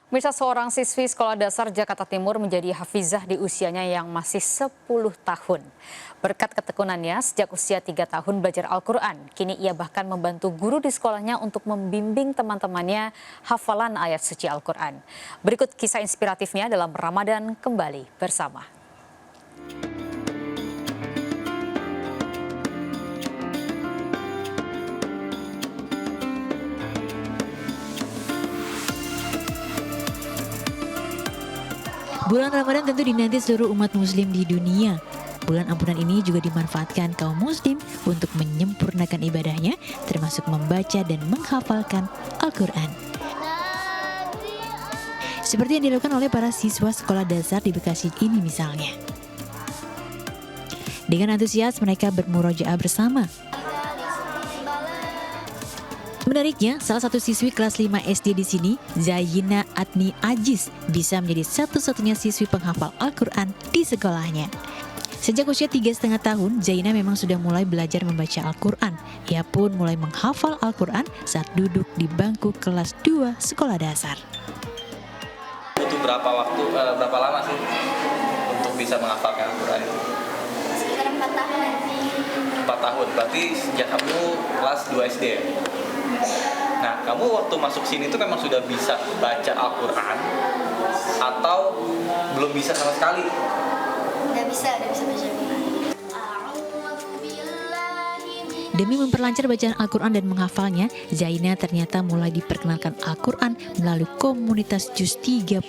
Misal seorang siswi sekolah dasar Jakarta Timur menjadi hafizah di usianya yang masih 10 tahun. Berkat ketekunannya sejak usia 3 tahun belajar Al-Quran, kini ia bahkan membantu guru di sekolahnya untuk membimbing teman-temannya hafalan ayat suci Al-Quran. Berikut kisah inspiratifnya dalam Ramadan kembali bersama. Bulan Ramadan tentu dinanti seluruh umat muslim di dunia. Bulan ampunan ini juga dimanfaatkan kaum muslim untuk menyempurnakan ibadahnya, termasuk membaca dan menghafalkan Al-Quran. Seperti yang dilakukan oleh para siswa sekolah dasar di Bekasi ini misalnya. Dengan antusias mereka bermurojaah bersama. Menariknya, salah satu siswi kelas 5 SD di sini, Zaina Adni Ajis, bisa menjadi satu-satunya siswi penghafal Al-Quran di sekolahnya. Sejak usia 3,5 tahun, Zaina memang sudah mulai belajar membaca Al-Quran. Ia pun mulai menghafal Al-Quran saat duduk di bangku kelas 2 sekolah dasar. Butuh berapa lama sih untuk bisa menghafalkan Al-Quran itu? Sekitar 4 tahun. 4 tahun, berarti sejak kamu kelas 2 SD ya? Nah, kamu waktu masuk sini tuh memang sudah bisa baca Al-Quran atau belum bisa sama sekali? Udah bisa baca Al-Quran. Demi memperlancar bacaan Al-Quran dan menghafalnya, Zaina ternyata mulai diperkenalkan Al-Quran melalui komunitas Juz 30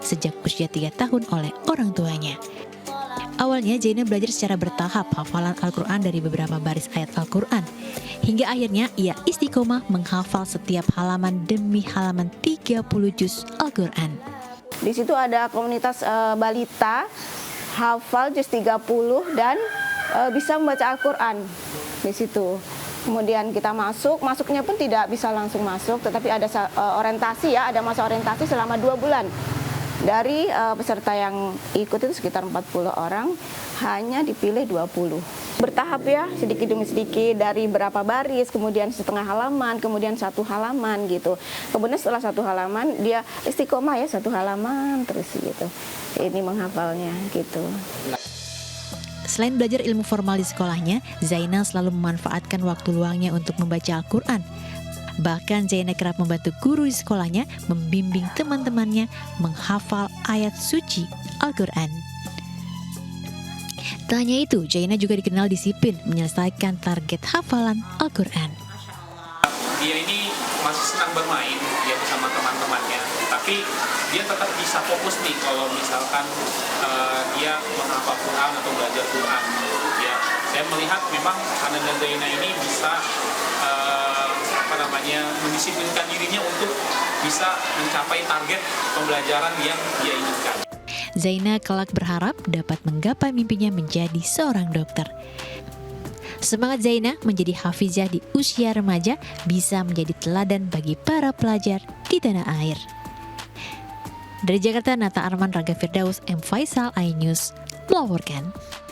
sejak usia 3 tahun oleh orang tuanya. Awalnya Zaina belajar secara bertahap hafalan Al-Quran dari beberapa baris ayat Al-Quran. Hingga akhirnya ia istiqomah menghafal setiap halaman demi halaman 30 juz Al-Quran. Di situ ada komunitas balita, hafal juz 30 dan bisa membaca Al-Quran di situ. Kemudian kita masuknya pun tidak bisa langsung masuk, tetapi ada orientasi ya, ada masa orientasi selama 2 bulan. Dari peserta yang ikut itu sekitar 40 orang, hanya dipilih 20. Bertahap ya, sedikit demi sedikit, dari berapa baris, kemudian setengah halaman, kemudian 1 halaman gitu. Kemudian setelah 1 halaman, dia istiqomah ya, 1 halaman terus gitu. Ini menghafalnya gitu. Selain belajar ilmu formal di sekolahnya, Zaina selalu memanfaatkan waktu luangnya untuk membaca Al-Quran. Bahkan Zaina kerap membantu guru di sekolahnya membimbing teman-temannya menghafal ayat suci Al-Quran. Tak hanya itu, Zaina juga dikenal disiplin menyelesaikan target hafalan Al-Quran. Dia ini masih senang bermain ya bersama teman-temannya, tapi dia tetap bisa fokus nih kalau misalkan dia menghafal Quran atau belajar Quran. Ya, saya melihat memang Ananda Zaina ini bisa mendisiplinkan dirinya untuk bisa mencapai target pembelajaran yang dia inginkan. Zaina kelak berharap dapat menggapai mimpinya menjadi seorang dokter. Semangat Zaina menjadi hafizah di usia remaja bisa menjadi teladan bagi para pelajar di tanah air. Dari Jakarta, Nata Arman, Raga Firdaus, M. Faisal, iNews melaporkan.